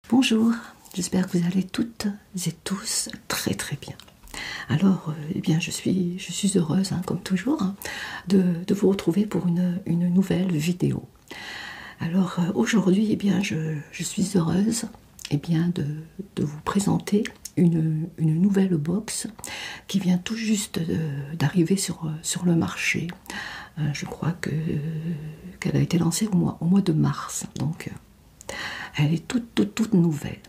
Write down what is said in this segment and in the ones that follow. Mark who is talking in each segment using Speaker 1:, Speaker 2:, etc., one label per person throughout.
Speaker 1: Bonjour, j'espère que vous allez toutes et tous très très bien. Alors, eh bien, je suis heureuse, comme toujours, de vous retrouver pour une nouvelle vidéo. Alors, aujourd'hui, eh bien, je suis heureuse de vous présenter une nouvelle box qui vient tout juste d'arriver sur le marché. Je crois qu'elle a été lancée au mois de mars, donc elle est toute nouvelle.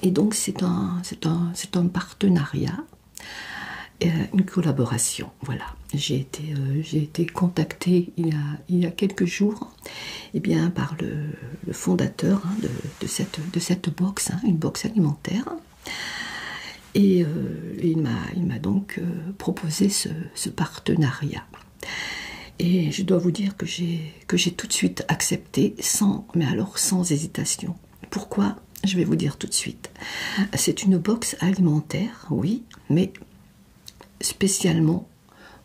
Speaker 1: Et donc c'est un partenariat, une collaboration. Voilà. J'ai été contactée il y a quelques jours, par le fondateur de cette box, une box alimentaire. Et il m'a donc proposé ce partenariat. Et je dois vous dire que j'ai tout de suite accepté, sans hésitation. Pourquoi? Je vais vous dire tout de suite. C'est une box alimentaire, oui, mais spécialement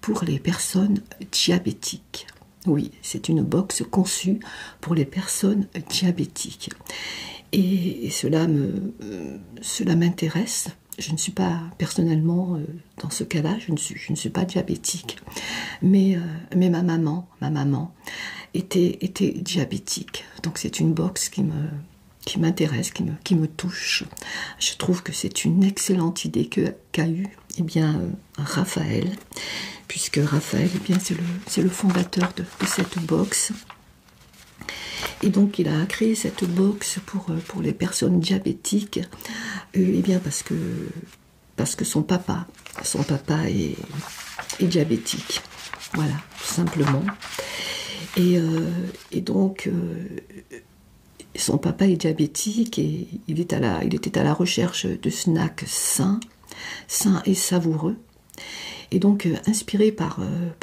Speaker 1: pour les personnes diabétiques. Oui, c'est une box conçue pour les personnes diabétiques. Et cela m'intéresse. Je ne suis pas personnellement dans ce cas-là, je ne suis pas diabétique, mais ma maman était diabétique. Donc c'est une box qui m'intéresse, qui me touche. Je trouve que c'est une excellente idée qu'a eue Raphaël, puisque Raphaël c'est le fondateur de cette box. Et donc il a créé cette box pour les personnes diabétiques, parce que son papa est diabétique, voilà, tout simplement. Et donc son papa est diabétique et il était à la recherche de snacks sains et savoureux. Et donc, inspiré par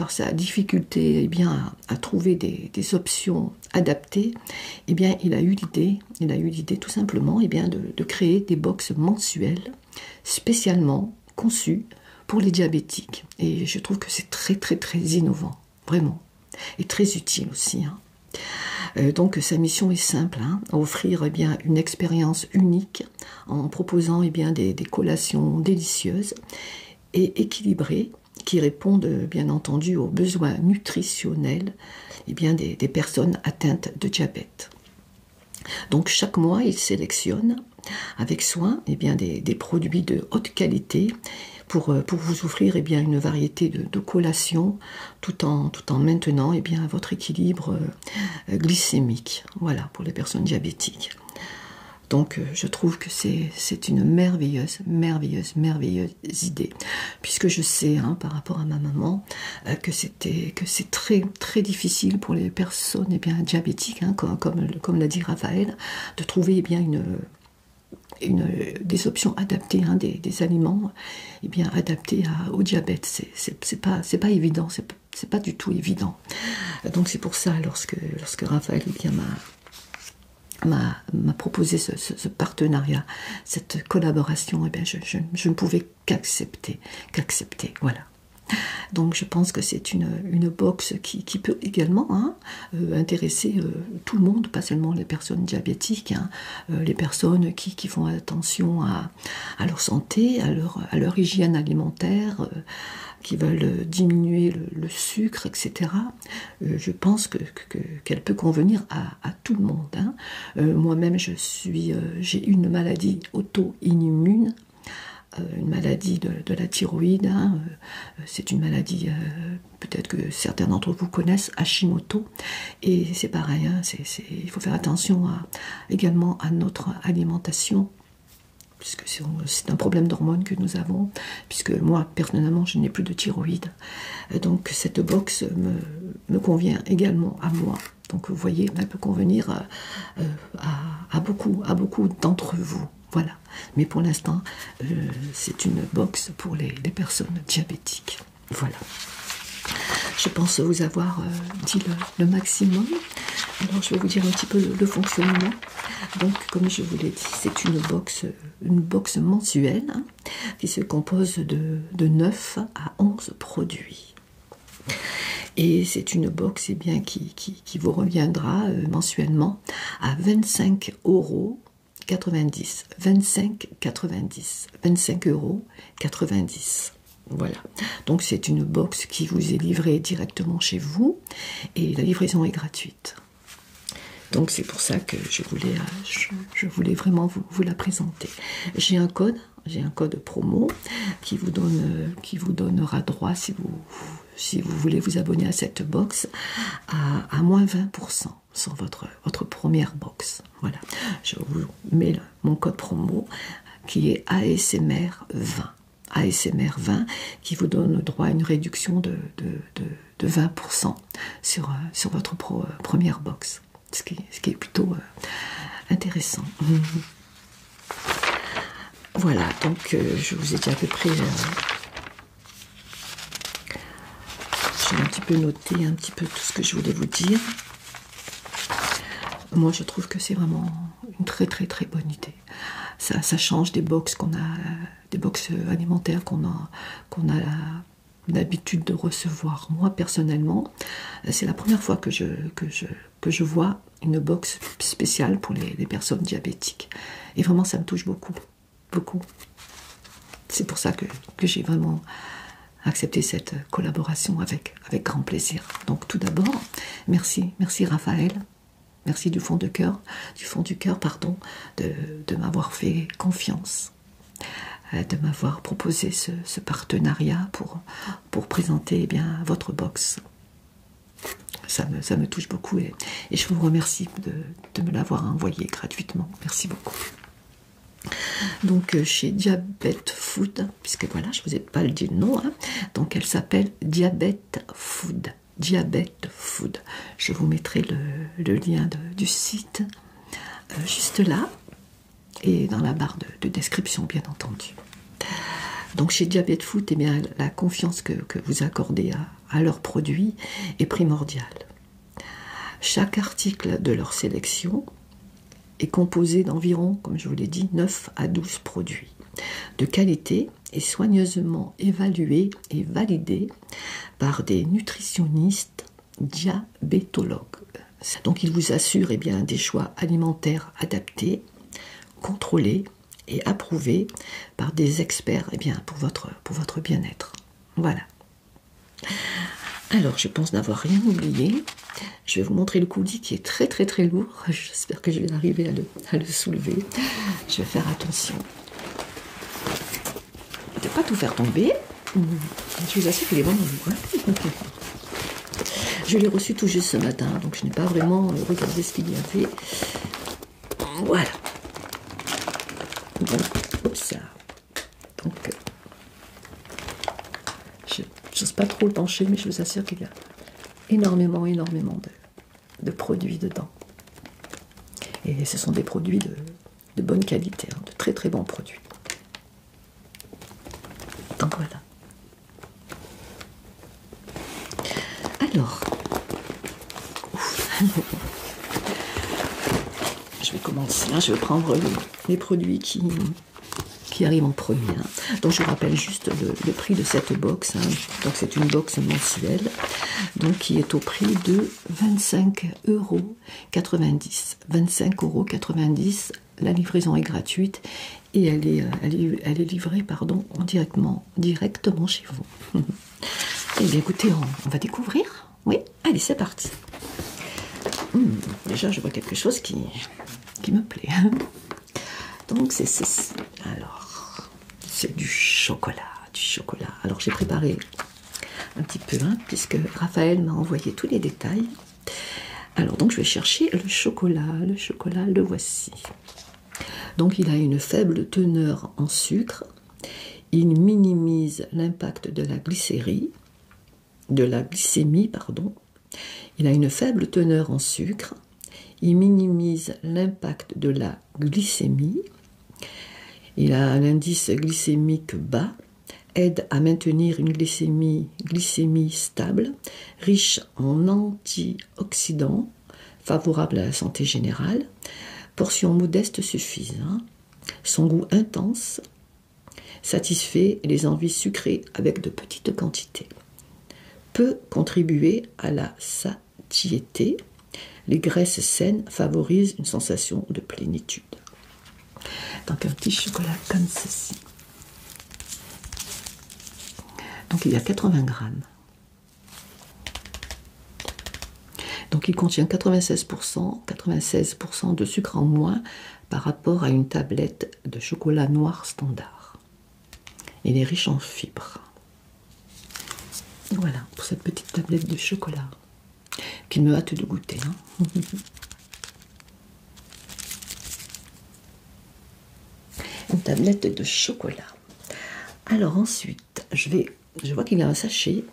Speaker 1: sa difficulté à trouver des options adaptées, il a eu l'idée tout simplement de créer des box mensuelles spécialement conçues pour les diabétiques. Et je trouve que c'est très très très innovant, vraiment, et très utile aussi. Donc sa mission est simple, offrir une expérience unique en proposant des collations délicieuses et équilibrées qui répondent bien entendu aux besoins nutritionnels des personnes atteintes de diabète. Donc chaque mois, il sélectionne avec soin des produits de haute qualité pour vous offrir une variété de collations tout en maintenant votre équilibre glycémique, voilà, pour les personnes diabétiques. Donc je trouve que c'est une merveilleuse idée, puisque je sais par rapport à ma maman que c'est très très difficile pour les personnes diabétiques, comme l'a dit Raphaël, de trouver des options adaptées, des aliments adaptés au diabète. C'est pas évident, c'est pas du tout évident. Donc c'est pour ça, lorsque Raphaël m'a proposé ce partenariat, cette collaboration, je ne pouvais qu'accepter, voilà. Donc je pense que c'est une box qui peut également intéresser tout le monde, pas seulement les personnes diabétiques, les personnes qui font attention à leur santé, à leur hygiène alimentaire, qui veulent diminuer le sucre, etc. Je pense qu'elle peut convenir à tout le monde. Moi-même, j'ai une maladie auto-immune, une maladie de la thyroïde. C'est une maladie, peut-être que certains d'entre vous connaissent, Hashimoto. Et c'est pareil, il faut faire attention également à notre alimentation, puisque c'est un problème d'hormones que nous avons, puisque moi, personnellement, je n'ai plus de thyroïde. Donc cette box me convient également à moi. Donc vous voyez, elle peut convenir à beaucoup d'entre vous. Voilà. Mais pour l'instant, c'est une box pour les personnes diabétiques. Voilà. Je pense vous avoir dit le maximum. Alors je vais vous dire un petit peu le fonctionnement. Donc comme je vous l'ai dit, c'est une box mensuelle qui se compose de 9 à 11 produits. Et c'est une box qui vous reviendra mensuellement à 25 € 90, 25,90, 25,90 €. Voilà, donc c'est une box qui vous est livrée directement chez vous et la livraison est gratuite. Donc c'est pour ça que je voulais vraiment vous la présenter. J'ai un code promo qui vous donnera droit, si vous voulez vous abonner à cette box, à moins 20% sur votre première box. Voilà, je vous mets mon code promo qui est ASMR20. ASMR20 qui vous donne droit à une réduction de 20% sur votre première box. Ce qui est plutôt intéressant. Voilà, donc je vous ai dit à peu près... j'ai un petit peu noté un petit peu tout ce que je voulais vous dire. Moi, je trouve que c'est vraiment une très très très bonne idée. Ça change des box des box alimentaires qu'on a l'habitude de recevoir. Moi, personnellement, c'est la première fois que je vois une box spéciale pour les personnes diabétiques. Et vraiment, ça me touche beaucoup. Beaucoup. C'est pour ça que j'ai vraiment accepté cette collaboration avec grand plaisir. Donc, tout d'abord, merci Raphaël. Merci du fond du cœur, pardon, de m'avoir fait confiance, de m'avoir proposé ce partenariat pour présenter votre box. Ça me touche beaucoup et je vous remercie de me l'avoir envoyé gratuitement. Merci beaucoup. Donc chez Diabète Food, puisque voilà, je vous ai pas dit le nom, hein, donc elle s'appelle Diabète Food. Diabète Food. Je vous mettrai le lien du site juste là et dans la barre de description, bien entendu. Donc chez Diabète Food, eh bien, la confiance que vous accordez à leurs produits est primordiale. Chaque article de leur sélection est composé d'environ, comme je vous l'ai dit, 9 à 12 produits de qualité et soigneusement évalués et validés par des nutritionnistes diabétologues. Donc ils vous assurent des choix alimentaires adaptés, contrôlés et approuvés par des experts pour votre bien-être. Voilà. Alors je pense n'avoir rien oublié. Je vais vous montrer le coulis qui est très très très lourd. J'espère que je vais arriver à le soulever. Je vais faire attention de ne pas tout faire tomber. Je vous assure qu'il est vraiment lourd. Hein. Je l'ai reçu tout juste ce matin, donc je n'ai pas vraiment regardé ce qu'il y avait. Voilà. Donc, oups, donc je n'ose pas trop le pencher, mais je vous assure qu'il y a énormément de produits dedans. Et ce sont des produits de bonne qualité, hein, de très très bons produits. Donc voilà. Alors, je vais commencer. Hein, je vais prendre les produits qui arrivent en premier. Hein. Donc je vous rappelle juste le prix de cette box. Hein. Donc c'est une box mensuelle, donc qui est au prix de 25,90 €. 25,90 €. La livraison est gratuite et elle est livrée directement chez vous. Eh bien écoutez, on va découvrir. Oui, allez, c'est parti. Déjà, je vois quelque chose qui me plaît. Donc, c'est du chocolat. Alors, j'ai préparé un petit peu, hein, puisque Raphaël m'a envoyé tous les détails. Alors, donc, je vais chercher le chocolat. Le voici. Donc, il a une faible teneur en sucre. Il minimise l'impact de la glycémie, pardon. Il a une faible teneur en sucre. Il minimise l'impact de la glycémie. Il a un indice glycémique bas, aide à maintenir une glycémie stable, riche en antioxydants, favorable à la santé générale. Portions modestes suffisent. Hein. Son goût intense satisfait les envies sucrées avec de petites quantités. Peut contribuer à la satiété. Les graisses saines favorisent une sensation de plénitude. Donc un petit chocolat comme ceci. Donc il y a 80 grammes. Donc il contient 96% de sucre en moins par rapport à une tablette de chocolat noir standard. Il est riche en fibres. Voilà pour cette petite tablette de chocolat qu'il me hâte de goûter. Hein. Une tablette de chocolat. Alors ensuite, je vois qu'il y a un sachet.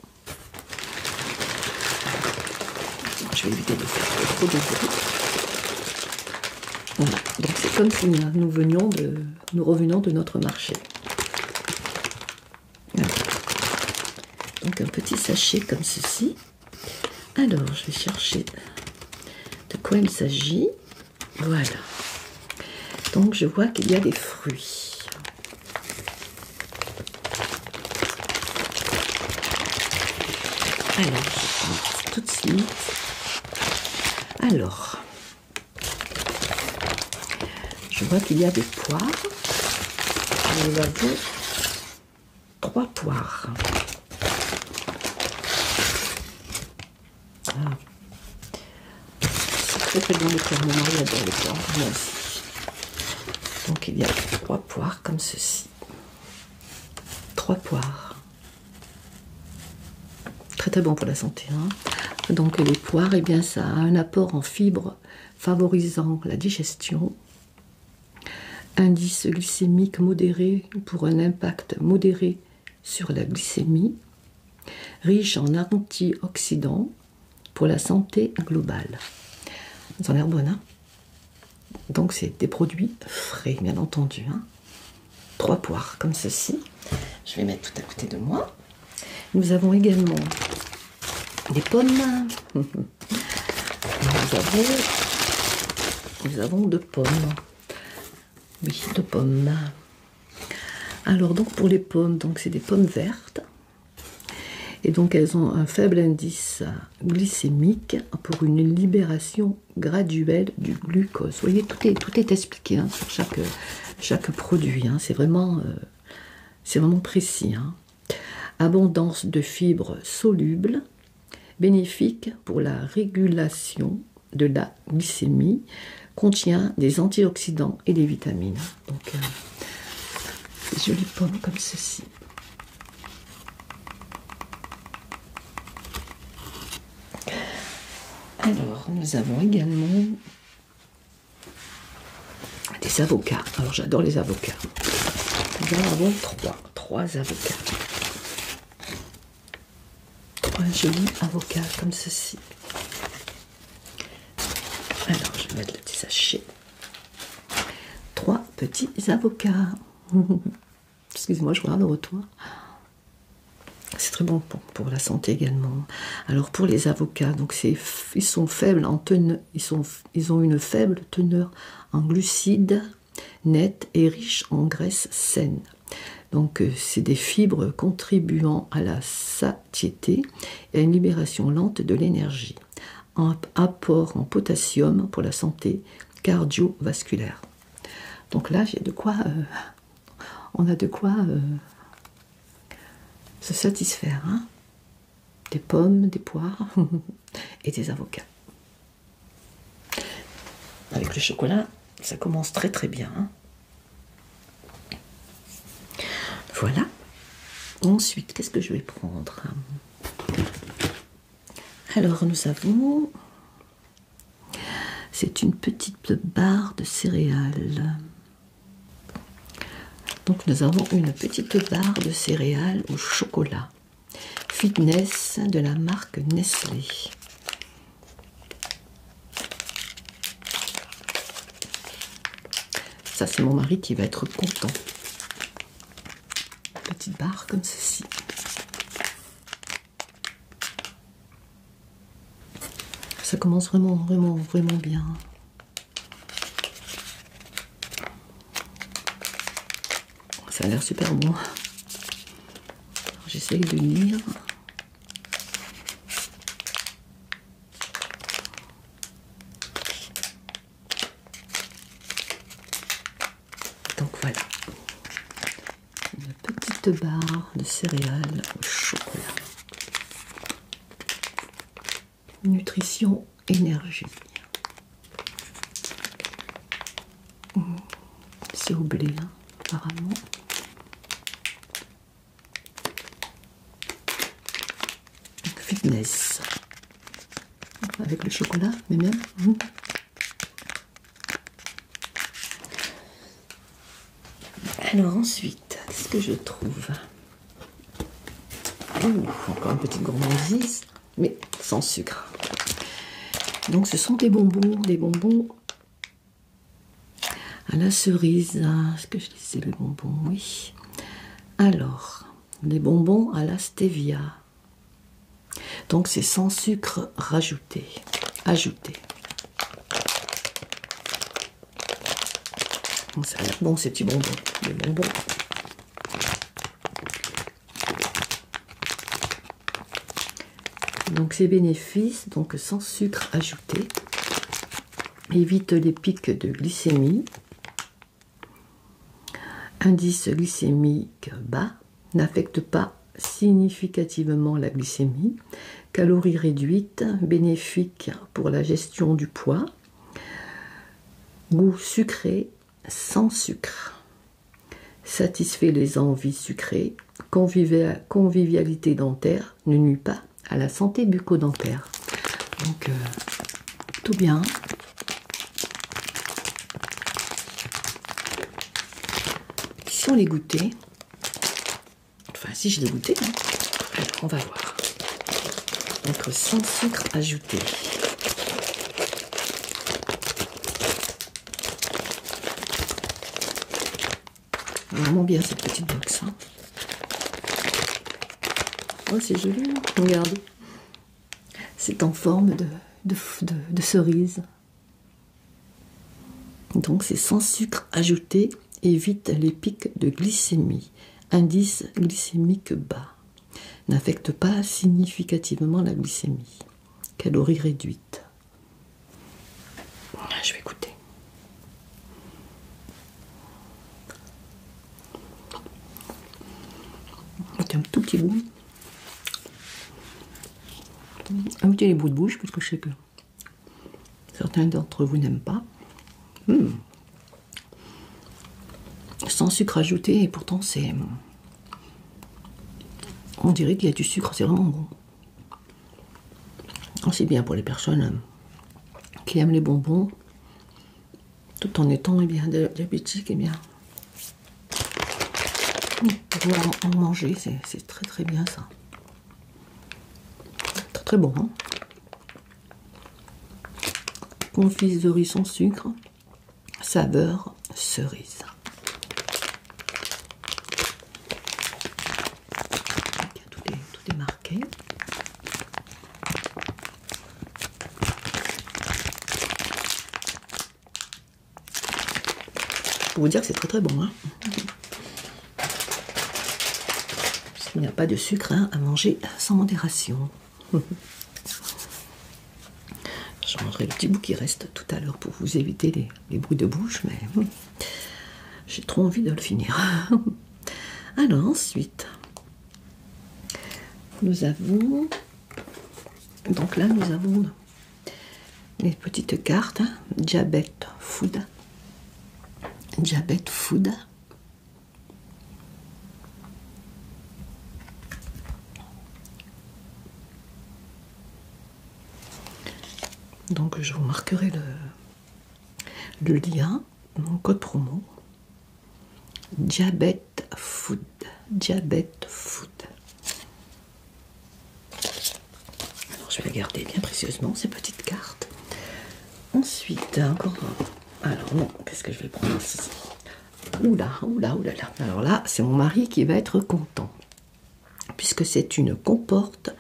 Speaker 1: Je vais éviter de faire trop de bruit. Voilà, donc c'est comme si nous revenions de notre marché. Voilà. Donc un petit sachet comme ceci. Alors, je vais chercher de quoi il s'agit. Voilà. Donc je vois qu'il y a des fruits. Alors, je pense tout de suite. Alors, je vois qu'il y a des poires. Nous avons 3 poires. Ah. C'est très bon les poires. Mon mari adore les poires. Moi aussi. Donc il y a 3 poires comme ceci. 3 poires. Très très bon pour la santé. Hein. Donc les poires, eh bien, ça a un apport en fibres favorisant la digestion. Indice glycémique modéré pour un impact modéré sur la glycémie. Riche en antioxydants pour la santé globale. Ils ont l'air bonnes, hein. Donc c'est des produits frais, bien entendu. Hein. 3 poires comme ceci. Je vais mettre tout à côté de moi. Nous avons également des pommes. Nous avons 2 pommes. Oui, 2 pommes. Alors donc pour les pommes, donc c'est des pommes vertes. Et donc elles ont un faible indice glycémique pour une libération graduelle du glucose. Vous voyez, tout est expliqué hein, sur chaque produit. Hein. C'est vraiment précis. Hein. Abondance de fibres solubles, bénéfique pour la régulation de la glycémie, contient des antioxydants et des vitamines. Donc, des jolies pommes comme ceci. Alors, nous avons également des avocats. Alors, j'adore les avocats. Nous en avons 3 avocats. 3 jolis avocats comme ceci. Alors, je vais mettre le petit sachet. 3 petits avocats. Excuse-moi, je regarde le retour. C'est très bon pour la santé également. Alors pour les avocats, donc ils sont faibles en teneur, ils ont une faible teneur en glucides nets et riches en graisses saines. Donc c'est des fibres contribuant à la satiété et à une libération lente de l'énergie. Un apport en potassium pour la santé cardiovasculaire. Donc là, j'ai de quoi, on a de quoi se satisfaire. Hein. Des pommes, des poires et des avocats. Avec le chocolat, ça commence très très bien. Hein. Voilà. Ensuite, qu'est-ce que je vais prendre? Alors, nous avons... C'est une petite barre de céréales. Donc, nous avons une petite barre de céréales au chocolat. Fitness de la marque Nestlé. Ça, c'est mon mari qui va être content. Petite barre comme ceci. Ça commence vraiment bien. Ça a l'air super bon. J'essaye de lire. Donc Voilà. Une petite barre de céréales au chocolat. Nutrition, énergie. C'est au blé, hein, apparemment. Fitness. Avec le chocolat, mais même. Alors ensuite, qu'est-ce que je trouve? Encore une petête gourmandise, mais sans sucre. Donc ce sont des bonbons à la cerise. Est-ce que je disais les bonbons? Oui. Alors, les bonbons à la stevia. Donc c'est sans sucre rajouté. Ajouté. Donc, ça a l'air bon ces petits bonbons. Les bonbons. Donc ces bénéfices, donc sans sucre ajouté, évite les pics de glycémie, indice glycémique bas, n'affecte pas significativement la glycémie, calories réduites, bénéfique pour la gestion du poids, goût sucré sans sucre, satisfait les envies sucrées, convivialité dentaire, ne nuit pas à la santé bucco-dentaire. Donc, tout bien. Si on les goûtait, enfin si je l'ai goûté, hein. Alors, on va voir. Donc sans sucre ajouté. Vraiment bien cette petite box. Hein. Oh, c'est joli, regardez. C'est en forme de cerise. Donc c'est sans sucre ajouté, évite les pics de glycémie, indice glycémique bas, n'affecte pas significativement la glycémie, calories réduites. Je vais goûter. C'est un tout petit goût. Évitez les bouts de bouche, parce que je sais que certains d'entre vous n'aiment pas. Sans sucre ajouté, et pourtant c'est... On dirait qu'il y a du sucre, c'est vraiment bon. C'est bien pour les personnes qui aiment les bonbons, tout en étant bien diabétiques, et bien... Pouvoir en manger, c'est très très bien ça. Très très bon. Hein, confiserie sans sucre, saveur cerise. Tout est marqué. Pour vous dire que c'est très très bon. Hein. Il n'y a pas de sucre hein, à manger sans modération. Je mangerai le petit bout qui reste tout à l'heure pour vous éviter les bruits de bouche, mais j'ai trop envie de le finir. Alors ensuite, nous avons... Donc là, nous avons les petites cartes. Hein, Diabète Food. Diabète Food. Donc je vous marquerai le lien, mon code promo. Diabète Food. Diabète Food. Alors je vais la garder bien précieusement, ces petites cartes. Ensuite, encore... Alors non, qu'est-ce que je vais prendre ici? Oula. Alors là, c'est mon mari qui va être content. Puisque c'est une compote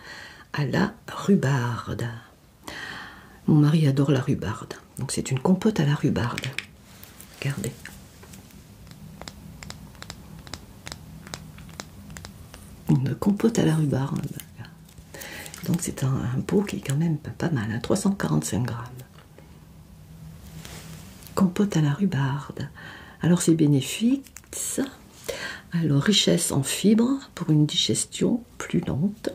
Speaker 1: à la rhubarbe. Mon mari adore la rhubarbe. Donc c'est une compote à la rhubarbe. Regardez. Une compote à la rhubarbe. Donc c'est un pot qui est quand même pas mal, hein, 345 grammes. Compote à la rhubarbe. Alors c'est bénéfique Alors, richesse en fibres pour une digestion plus lente.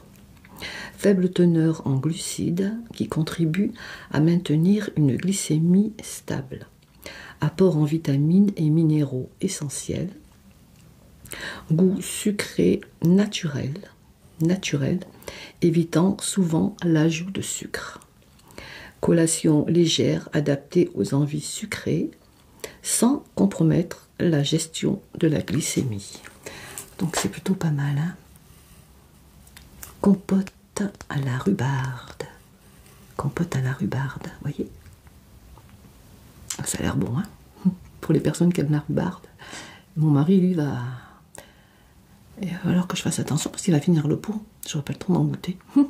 Speaker 1: Faible teneur en glucides qui contribue à maintenir une glycémie stable. Apport en vitamines et minéraux essentiels. Goût sucré naturel, évitant souvent l'ajout de sucre. Collation légère adaptée aux envies sucrées sans compromettre la gestion de la glycémie. Donc c'est plutôt pas mal. Hein. Compote à la rhubarbe. Compote à la rhubarbe, voyez. Ça a l'air bon, hein. Pour les personnes qui aiment la rhubarbe. Mon mari, lui, va... Il va falloir que je fasse attention parce qu'il va finir le pot. Je n'aurai pas le temps d'en goûter. Vous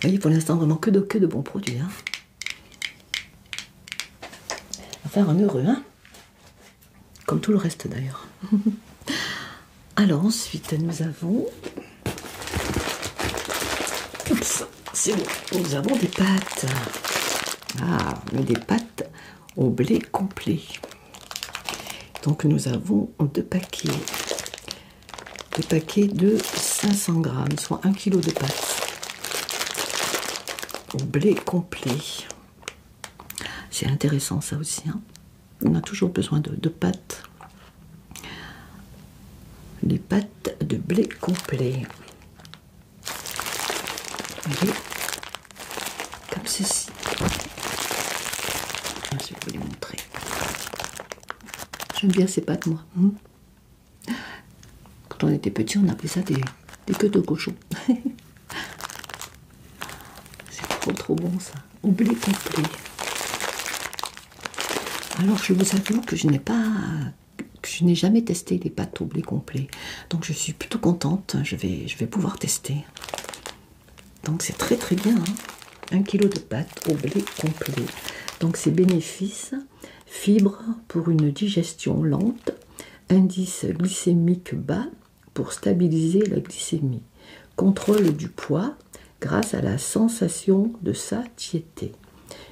Speaker 1: voyez, pour l'instant, vraiment que de bons produits. Hein. On va faire un heureux, hein. Comme tout le reste d'ailleurs. Alors ensuite, nous avons... Oups, c'est bon. Nous avons des pâtes. Ah, mais des pâtes au blé complet. Donc nous avons 2 paquets. 2 paquets de 500 grammes, soit 1 kg de pâtes. Au blé complet. C'est intéressant ça aussi. Hein. On a toujours besoin de pâtes. Les pâtes de blé complet. Vous voyez, comme ceci. Je vais vous les montrer. J'aime bien ces pâtes, moi. Quand on était petit, on appelait ça des queues de cochon. C'est trop bon ça. Au blé complet. Alors je vous avoue que je n'ai jamais testé les pâtes au blé complet. Donc je suis plutôt contente. Je vais pouvoir tester. Donc c'est très bien. Hein. 1 kg de pâtes au blé complet. Donc c'est bénéfices. Fibres pour une digestion lente. Indice glycémique bas pour stabiliser la glycémie. Contrôle du poids grâce à la sensation de satiété.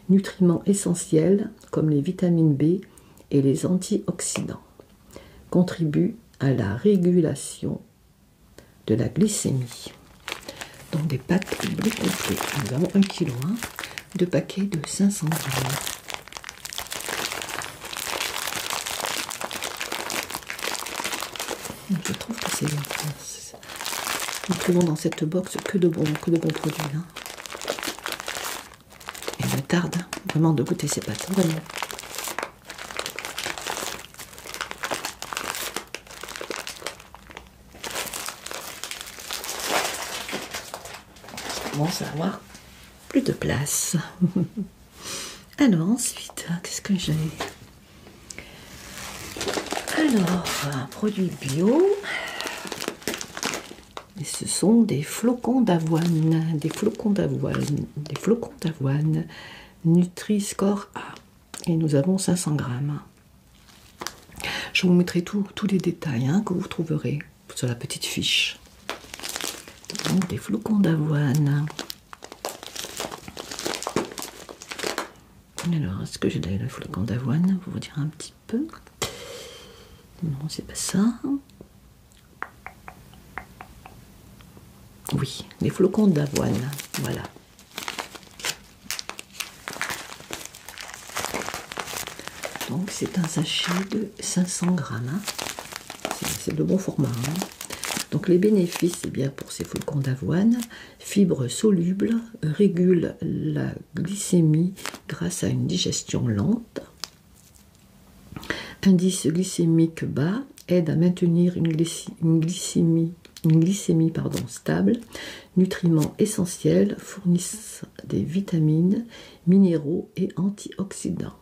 Speaker 1: Nutriments essentiels comme les vitamines B et les antioxydants. Contribue à la régulation de la glycémie. Donc des pâtes au blé complet. Nous avons 1 kg, hein, 2 paquets de 500 grammes. Je trouve que c'est... Nous trouvons dans cette box que de bons produits. Hein. Et il me tarde vraiment de goûter ces pâtes, vraiment. Bon, ça va avoir plus de place. Alors ensuite, qu'est-ce que j'ai? Alors, un produit bio. Et ce sont des flocons d'avoine. Des flocons d'avoine. Nutri-Score A. Et nous avons 500 grammes. Je vous mettrai tous les détails hein, que vous trouverez sur la petite fiche. Donc, des flocons d'avoine. Alors, est-ce que j'ai le flocon d'avoine? Pour vous dire un petit peu. Non, c'est pas ça. Oui, les flocons d'avoine. Voilà. Donc, c'est un sachet de 500 grammes. Hein. C'est de bon format. Hein. Donc, les bénéfices, c'est bien pour ces flocons d'avoine. Fibres solubles, régulent la glycémie grâce à une digestion lente. Indice glycémique bas, aide à maintenir une glycémie stable. Nutriments essentiels, fournissent des vitamines, minéraux et antioxydants.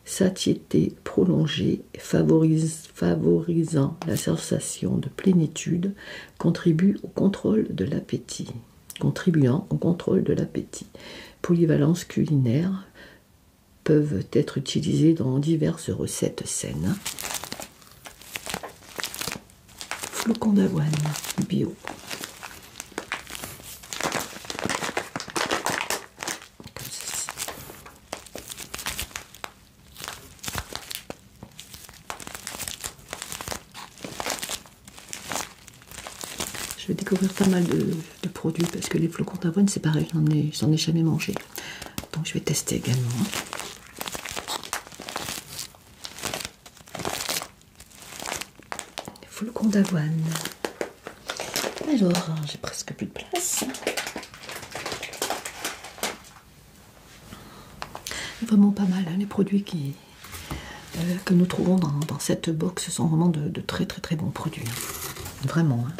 Speaker 1: Satiété prolongée, favorisant la sensation de plénitude, contribuant au contrôle de l'appétit. Polyvalence culinaire, peuvent être utilisés dans diverses recettes saines. Flocons d'avoine bio. Comme ceci. Je vais découvrir pas mal de produits parce que les flocons d'avoine, c'est pareil, j'en ai jamais mangé. Donc je vais tester également. Les flocons d'avoine. Alors, j'ai presque plus de place. Vraiment pas mal, hein, les produits que nous trouvons dans cette box sont vraiment de très bons produits. Hein. Vraiment. Hein.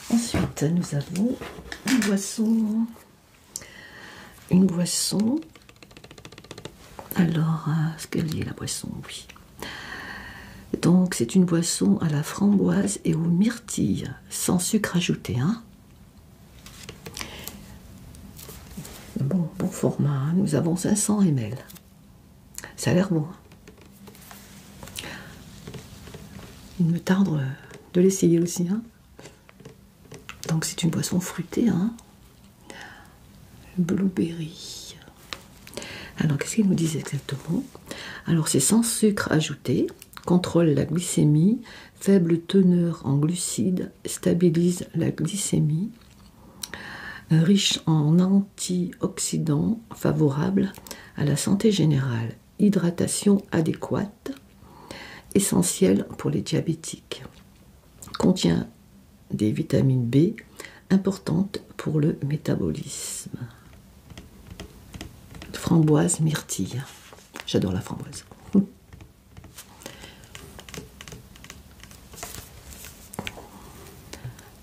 Speaker 1: Ensuite, nous avons une boisson. Alors, ce qu'elle dit la boisson, oui. Donc, c'est une boisson à la framboise et aux myrtilles, sans sucre ajouté. Hein. Bon format, hein. Nous avons 500 ml. Ça a l'air bon. Il me tarde de l'essayer aussi. Hein. Donc, c'est une boisson fruitée. Hein. Blueberry. Alors, qu'est-ce qu'il nous dit exactement? Alors, c'est sans sucre ajouté, contrôle la glycémie, faible teneur en glucides, stabilise la glycémie, riche en antioxydants, favorable à la santé générale, hydratation adéquate, essentielle pour les diabétiques, contient des vitamines B, importantes pour le métabolisme. Framboise, myrtille. J'adore la framboise. Vous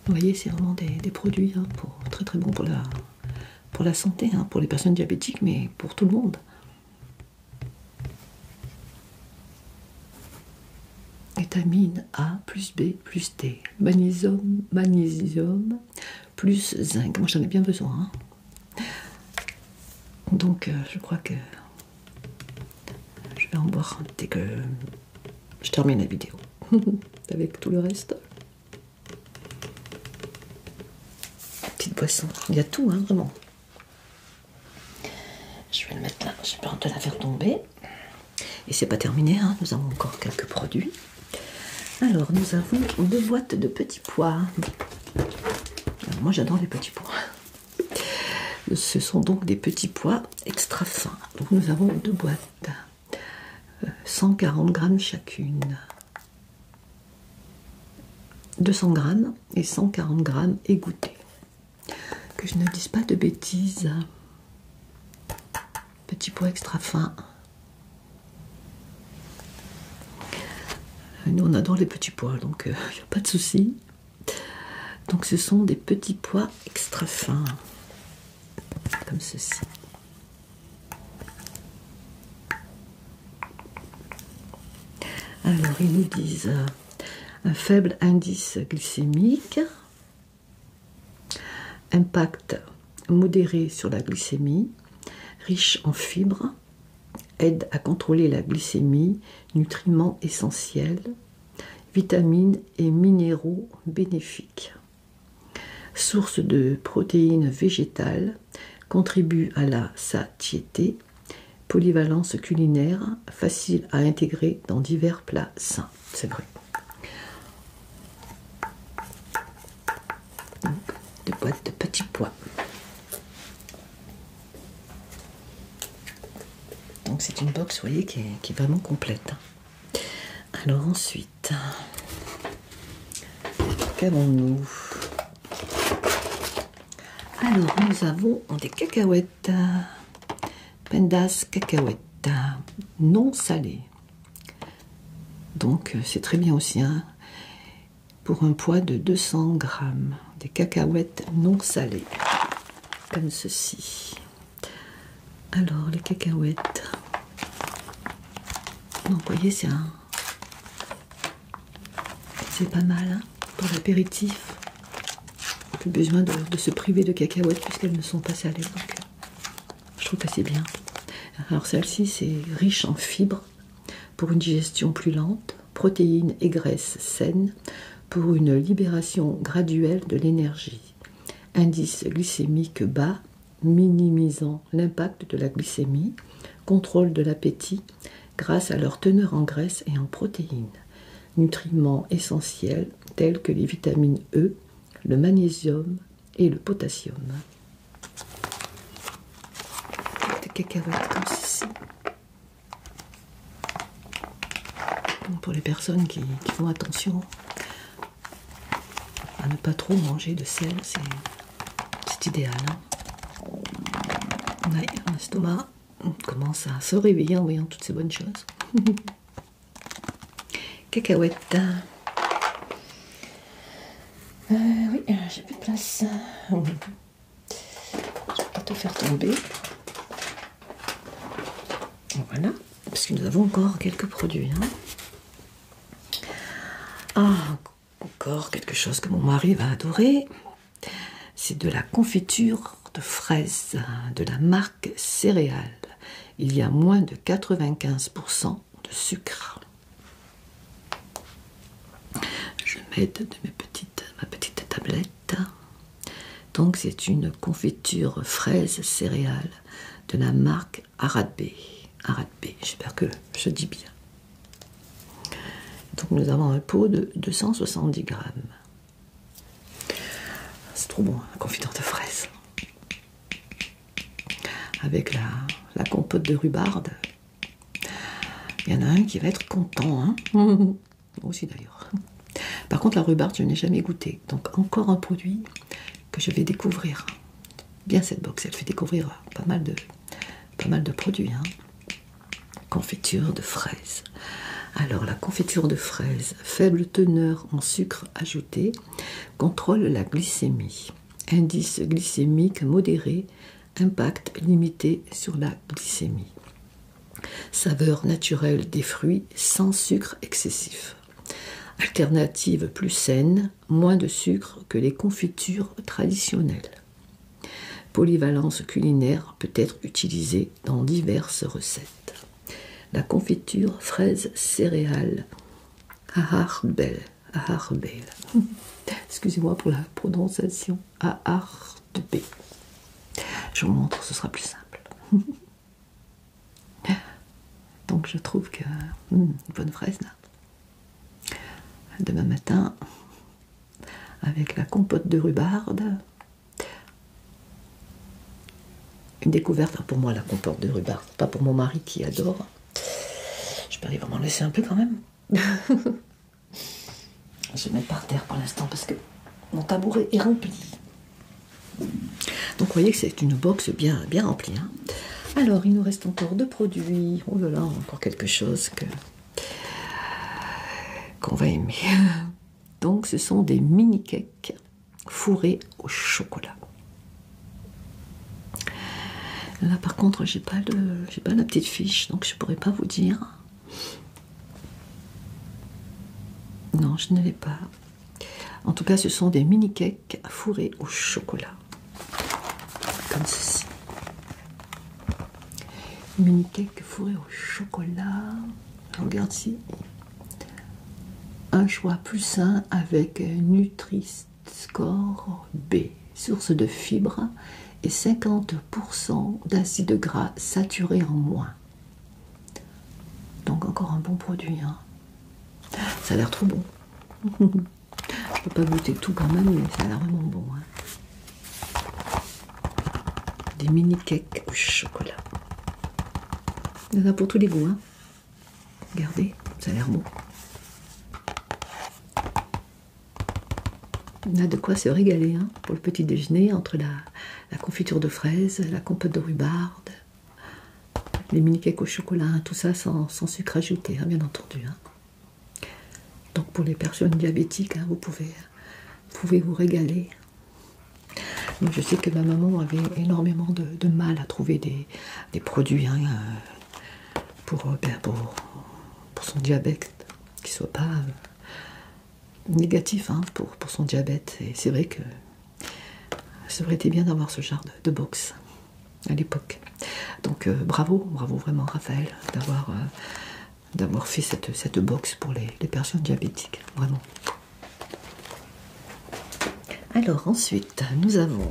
Speaker 1: voyez, c'est vraiment des produits hein, très bons pour la santé, hein, pour les personnes diabétiques, mais pour tout le monde. Vitamine A plus B plus D. Magnésium plus zinc. Moi, j'en ai bien besoin. Hein. Donc, je crois que je vais en boire dès que je termine la vidéo. Avec tout le reste. Petite boisson. Il y a tout, hein, vraiment. Je vais le mettre là. J'ai peur de la faire tomber. Et c'est pas terminé, hein. Nous avons encore quelques produits. Alors, nous avons 2 boîtes de petits pois. Alors, moi, j'adore les petits pois. Ce sont donc des petits pois extra fins. Donc, nous avons 2 boîtes. 140 grammes chacune. 200 grammes et 140 grammes égouttés. Que je ne dise pas de bêtises. Petits pois extra fins. Nous, on adore les petits pois, donc il n'y a pas de souci. Donc, ce sont des petits pois extra fins, comme ceci. Alors, ils nous disent un faible indice glycémique, impact modéré sur la glycémie, riche en fibres, aide à contrôler la glycémie, nutriments essentiels, vitamines et minéraux bénéfiques. Source de protéines végétales, contribue à la satiété, polyvalence culinaire, facile à intégrer dans divers plats sains. C'est vrai. Donc, 2 boîtes de petits pois. Donc c'est une box, vous voyez, qui est vraiment complète. Alors ensuite, qu'avons-nous? Alors nous avons des cacahuètes, Pendas cacahuètes, non salées. Donc c'est très bien aussi, hein, pour un poids de 200 grammes, des cacahuètes non salées, comme ceci. Alors les cacahuètes, donc vous voyez, c'est pas mal hein, pour l'apéritif. Plus besoin de se priver de cacahuètes puisqu'elles ne sont pas salées. Donc, je trouve que c'est bien. Alors celle-ci, c'est riche en fibres pour une digestion plus lente, protéines et graisses saines pour une libération graduelle de l'énergie. Indice glycémique bas, minimisant l'impact de la glycémie, contrôle de l'appétit grâce à leur teneur en graisses et en protéines. Nutriments essentiels tels que les vitamines E, le magnésium et le potassium. Des cacahuètes comme ceci. Donc pour les personnes qui font attention à ne pas trop manger de sel, c'est idéal. Hein. Ouais, mon estomac commence à se réveiller en voyant toutes ces bonnes choses. Cacahuètes. Oui, j'ai plus de place. Je vais pas tout faire tomber. Voilà, parce que nous avons encore quelques produits. Hein. Ah, encore quelque chose que mon mari va adorer. C'est de la confiture de fraises de la marque Céréales. Il y a moins de 95% de sucre. Je vais mettre de ma petite tablette. Donc c'est une confiture fraise céréales de la marque Aradbeh. Aradbeh, j'espère que je dis bien. Donc nous avons un pot de 270 grammes. C'est trop bon, la confiture de fraises. Avec la compote de rhubarbe. Il y en a un qui va être content. Hein. Moi aussi d'ailleurs. Par contre, la rhubarbe, je n'ai jamais goûté. Donc encore un produit que je vais découvrir. Bien cette box, elle fait découvrir pas mal de produits. Hein. Confiture de fraises. Alors la confiture de fraises, faible teneur en sucre ajouté, contrôle la glycémie. Indice glycémique modéré, impact limité sur la glycémie. Saveur naturelle des fruits sans sucre excessif. Alternative plus saine, moins de sucre que les confitures traditionnelles. Polyvalence culinaire peut être utilisée dans diverses recettes. La confiture fraise céréales Aardbeh. Excusez-moi pour la prononciation. Aardbeh. Je vous montre, ce sera plus simple. Donc je trouve que bonne fraise là. Demain matin, avec la compote de rhubarbe. Une découverte pour moi, la compote de rhubarbe, pas pour mon mari qui adore. Je peux aller vraiment laisser un peu quand même. Je vais mettre par terre pour l'instant parce que mon tabouret est rempli. Donc vous voyez que c'est une box bien remplie. Hein. Alors il nous reste encore 2 produits. Oh là là, encore quelque chose qu'on va aimer. Donc ce sont des mini cakes fourrés au chocolat. Là par contre j'ai pas la petite fiche, donc je pourrais pas vous dire. Non, je ne l'ai pas. En tout cas, ce sont des mini cakes fourrés au chocolat. Comme ceci. Mini cakes fourrés au chocolat. Regarde ici. Un choix plus sain avec Nutri-Score B. Source de fibres et 50% d'acides gras saturés en moins. Donc encore un bon produit. Hein. Ça a l'air trop bon. Je peux pas goûter tout quand même, mais ça a l'air vraiment bon. Hein. Des mini cakes au chocolat. Il y en a pour tous les goûts. Hein. Regardez, ça a l'air bon. On a de quoi se régaler hein, pour le petit déjeuner entre la confiture de fraises, la compote de rhubarbe, les mini cakes au chocolat, hein, tout ça sans sucre ajouté, hein, bien entendu. Hein. Donc pour les personnes diabétiques, hein, vous pouvez vous régaler. Moi, je sais que ma maman avait énormément de mal à trouver des produits hein, pour son diabète, qui ne soit pas négatif hein, pour son diabète. Et c'est vrai que ça aurait été bien d'avoir ce genre de box à l'époque. Donc bravo vraiment Raphaël d'avoir fait cette box pour les personnes diabétiques, vraiment. Alors ensuite, nous avons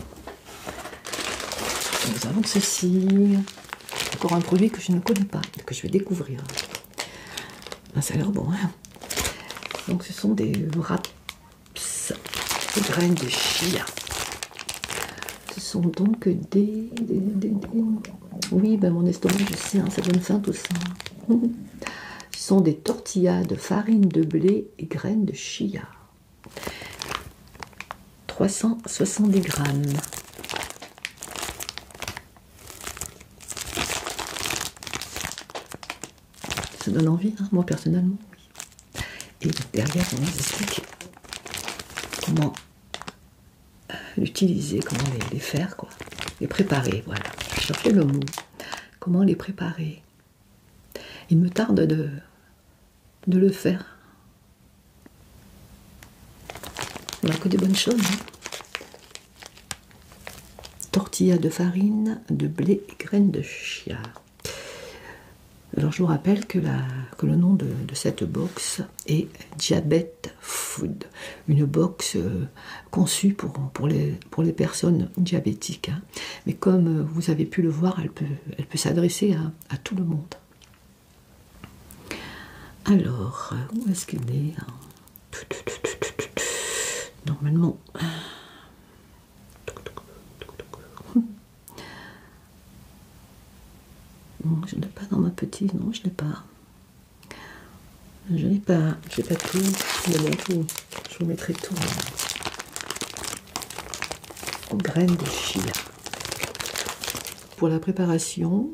Speaker 1: ceci, encore un produit que je ne connais pas, que je vais découvrir. Ah, ça a l'air bon, hein. Donc ce sont des wraps graines de chia. Ce sont donc des... Oui, ben mon estomac, je sais, hein, ça donne faim tout ça. Ce sont des tortillas de farine de blé et graines de chia. 370 grammes. Ça donne envie, hein, moi personnellement. Et derrière, on vous explique comment l'utiliser, comment les faire, quoi. Les préparer, voilà. Je cherchais le mot. Comment les préparer. Il me tarde de le faire. On n'a que des bonnes choses. Hein. Tortilla de farine, de blé et graines de chia. Alors je vous rappelle que le nom de cette box est Diabète Food, une box conçue pour les personnes diabétiques. Hein. Mais comme vous avez pu le voir, elle peut s'adresser à tout le monde. Alors, où est-ce qu'il est, hein? Normalement... Non, je ne l'ai pas dans ma petite, non, je ne l'ai pas. Je n'ai pas tout, mais bon, je vous mettrai tout en graines de chia. Pour la préparation,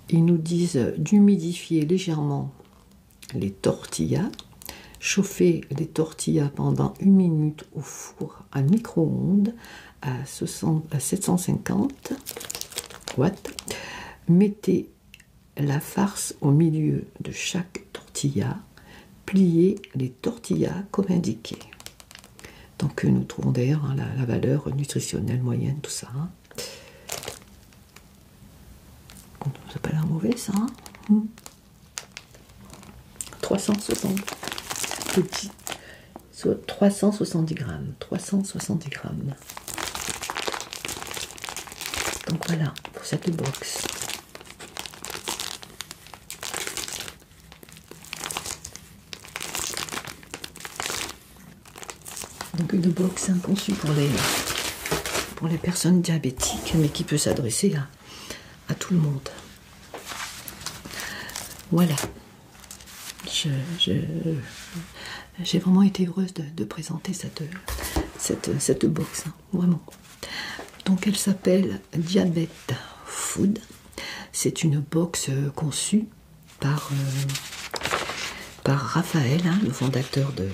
Speaker 1: ils nous disent d'humidifier légèrement les tortillas, chauffer les tortillas pendant 1 minute au four à micro-ondes à 750 watts. Mettez la farce au milieu de chaque tortilla, pliez les tortillas comme indiqué. Donc nous trouvons d'ailleurs hein, la valeur nutritionnelle moyenne, tout ça. Hein. Ça n'a pas l'air mauvais ça. Hein. 360 petits, soit 370 grammes. 370 grammes. Donc voilà pour cette box. Donc une box hein, conçue pour les personnes diabétiques, mais qui peut s'adresser à tout le monde. Voilà. J'ai vraiment été heureuse de présenter cette box, hein, vraiment. Donc elle s'appelle Diabète Food. C'est une box conçue par Raphaël, hein, le fondateur de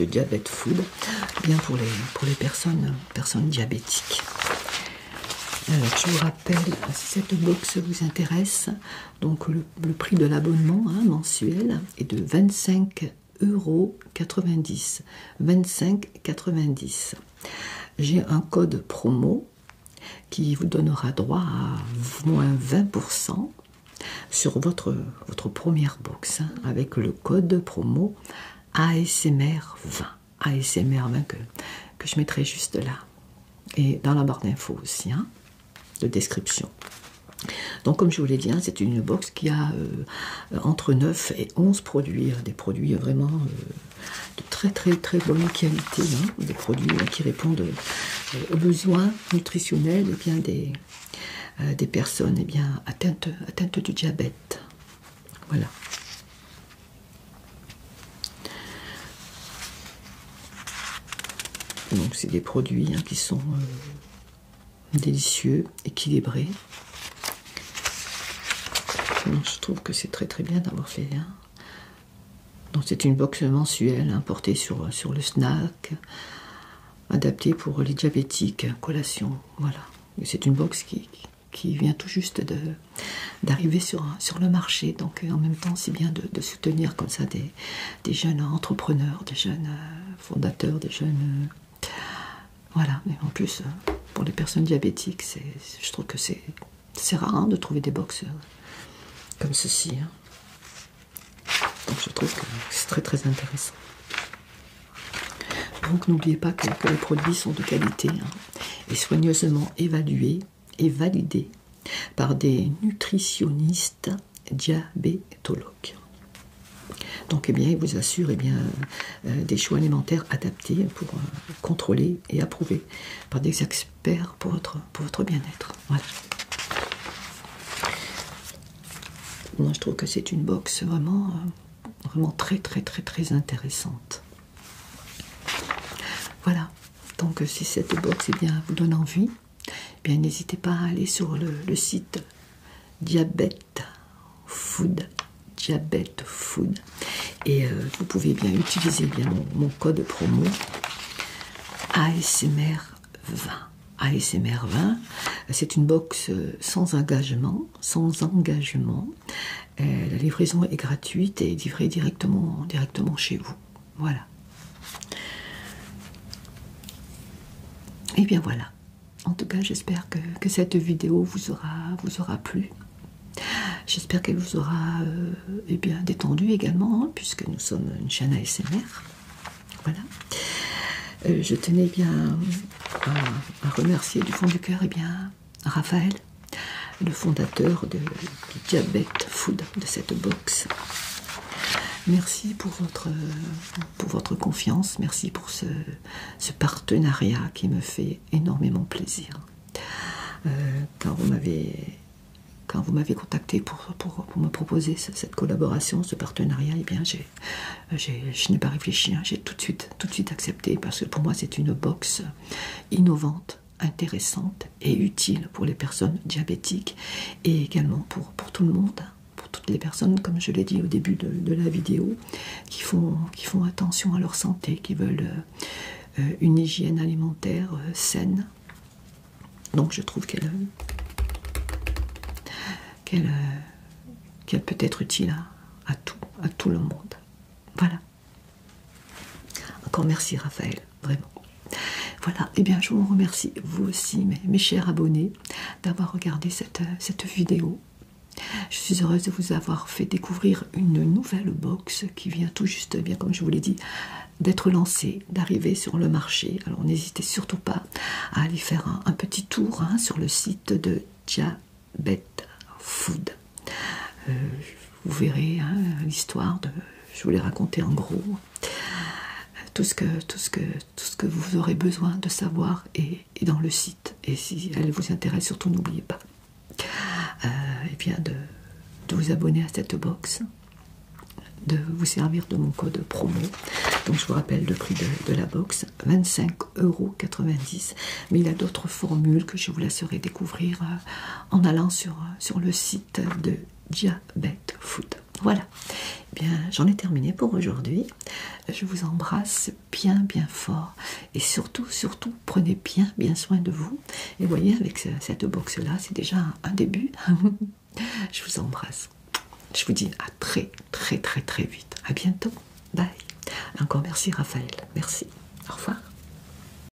Speaker 1: Diabète Food, bien pour les personnes diabétiques. Alors, je vous rappelle, si cette box vous intéresse, donc le prix de l'abonnement hein, mensuel est de 25,90 €. 25,90 €. J'ai un code promo qui vous donnera droit à moins 20% sur votre première box, hein, avec le code promo ASMR20. ASMR20 que je mettrai juste là. Et dans la barre d'infos aussi, hein, de description. Donc comme je vous l'ai dit, hein, c'est une box qui a entre 9 et 11 produits, des produits vraiment de très bonne qualité, hein, des produits qui répondent aux besoins nutritionnels et bien des personnes eh bien, atteintes du diabète. Voilà. Donc c'est des produits hein, qui sont délicieux, équilibrés. Donc, je trouve que c'est très bien d'avoir fait. Hein. Donc c'est une box mensuelle hein, portée sur le snack, adaptée pour les diabétiques, collation. Voilà. C'est une box qui vient tout juste d'arriver sur le marché. Donc en même temps, c'est bien de soutenir comme ça des jeunes entrepreneurs, des jeunes fondateurs, des jeunes... voilà, mais en plus, pour les personnes diabétiques, je trouve que c'est rare hein, de trouver des box comme ceci. Hein. Donc je trouve que c'est très intéressant. Donc n'oubliez pas que les produits sont de qualité hein, et soigneusement évalués et validés par des nutritionnistes diabétologues. Donc, eh bien, il vous assure des choix alimentaires adaptés pour contrôler et approuver par des experts pour votre bien-être. Voilà. Moi, je trouve que c'est une box vraiment très intéressante. Voilà. Donc, si cette box vous donne envie, n'hésitez pas à aller sur le site Diabète Food. Et vous pouvez utiliser mon code promo ASMR20. ASMR20, c'est une box sans engagement. La livraison est gratuite et livrée directement chez vous. Voilà. Et bien voilà. En tout cas, j'espère que cette vidéo vous aura plu. J'espère qu'elle vous aura détendu également, hein, puisque nous sommes une chaîne ASMR. Voilà. Je tenais à remercier du fond du cœur Raphaël, le fondateur du Diabète Food, de cette box. Merci pour votre confiance, merci pour ce partenariat qui me fait énormément plaisir. Quand vous m'avez contacté pour me proposer cette collaboration, ce partenariat, je n'ai pas réfléchi, hein, j'ai tout de suite accepté, parce que pour moi c'est une box innovante, intéressante et utile pour les personnes diabétiques et également pour tout le monde, pour toutes les personnes, comme je l'ai dit au début de la vidéo, qui font attention à leur santé, qui veulent une hygiène alimentaire saine. Donc je trouve qu'elle peut être utile à tout le monde. Voilà. Encore merci Raphaël, vraiment. Voilà, et je vous remercie, vous aussi, mes chers abonnés, d'avoir regardé cette vidéo. Je suis heureuse de vous avoir fait découvrir une nouvelle box qui vient tout juste, comme je vous l'ai dit, d'être lancée, d'arriver sur le marché. Alors n'hésitez surtout pas à aller faire un petit tour sur le site de Diabète Food. Vous verrez l'histoire je vous l'ai raconté en gros. Tout ce que vous aurez besoin de savoir est dans le site. Et si elle vous intéresse, surtout n'oubliez pas de vous abonner à cette box, de vous servir de mon code promo. Donc je vous rappelle le prix de la box, 25,90 €. Mais il y a d'autres formules que je vous laisserai découvrir en allant sur le site de Diabète Food. Voilà. J'en ai terminé pour aujourd'hui. Je vous embrasse bien fort. Et surtout, prenez bien soin de vous. Et voyez, avec cette box-là, c'est déjà un début. Je vous embrasse. Je vous dis à très vite. À bientôt. Bye. Encore merci Raphaël. Merci. Au revoir.